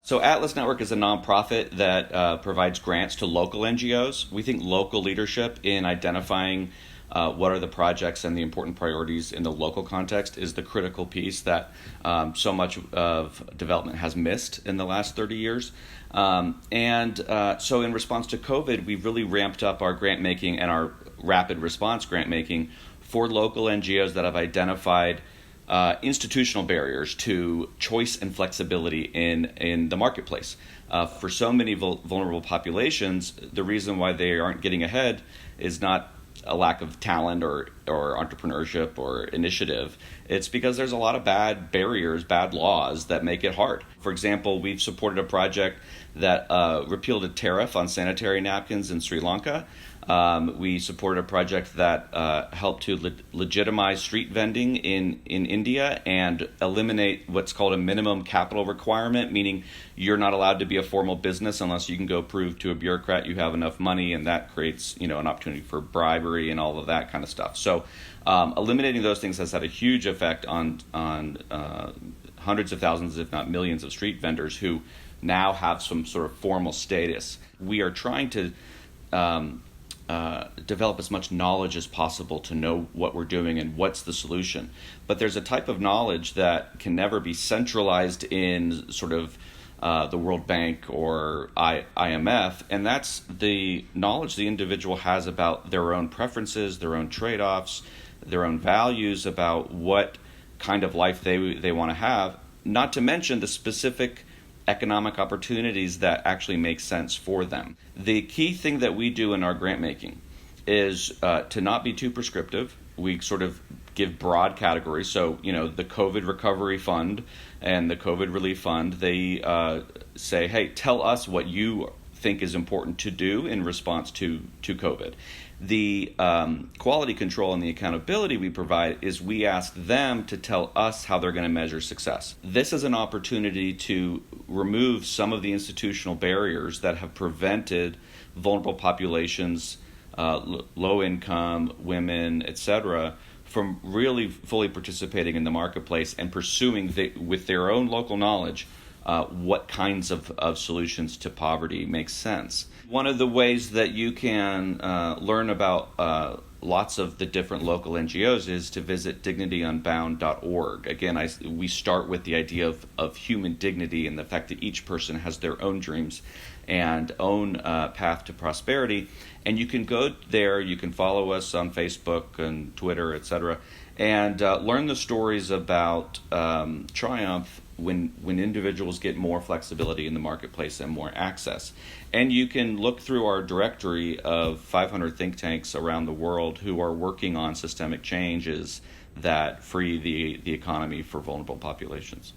So Atlas Network is a nonprofit that provides grants to local NGOs. We think local leadership in identifying what are the projects and the important priorities in the local context is the critical piece that so much of development has missed in the last 30 years. So in response to COVID, we've really ramped up our grant making and our rapid response grant making for local NGOs that have identified institutional barriers to choice and flexibility in the marketplace. For so many vulnerable populations, the reason why they aren't getting ahead is not a lack of talent or entrepreneurship or initiative. It's because there's a lot of bad barriers, bad laws that make it hard. For example, we've supported a project that repealed a tariff on sanitary napkins in Sri Lanka. We supported a project that helped to legitimize street vending in India and eliminate what's called a minimum capital requirement, meaning you're not allowed to be a formal business unless you can go prove to a bureaucrat you have enough money, and that creates an opportunity for bribery and all of that kind of stuff. So eliminating those things has had a huge effect on hundreds of thousands, if not millions, of street vendors who now have some sort of formal status. We are trying to develop as much knowledge as possible to know what we're doing and what's the solution. But there's a type of knowledge that can never be centralized in sort of the World Bank or IMF, and that's the knowledge the individual has about their own preferences, their own trade-offs, their own values about what kind of life they want to have, not to mention the specific economic opportunities that actually make sense for them. The key thing that we do in our grant making is to not be too prescriptive. We sort of give broad categories. So, the COVID Recovery Fund and the COVID Relief Fund, they say, hey, tell us what you think is important to do in response to COVID. The quality control and the accountability we provide is we ask them to tell us how they're going to measure success. This is an opportunity to remove some of the institutional barriers that have prevented vulnerable populations, low income, women, etc., from really fully participating in the marketplace and pursuing with their own local knowledge what kinds of solutions to poverty make sense. One of the ways that you can learn about lots of the different local NGOs is to visit dignityunbound.org. Again, we start with the idea of human dignity and the fact that each person has their own dreams and own path to prosperity. And you can go there, you can follow us on Facebook and Twitter, etc., and learn the stories about triumph when individuals get more flexibility in the marketplace and more access. And you can look through our directory of 500 think tanks around the world who are working on systemic changes that free the economy for vulnerable populations.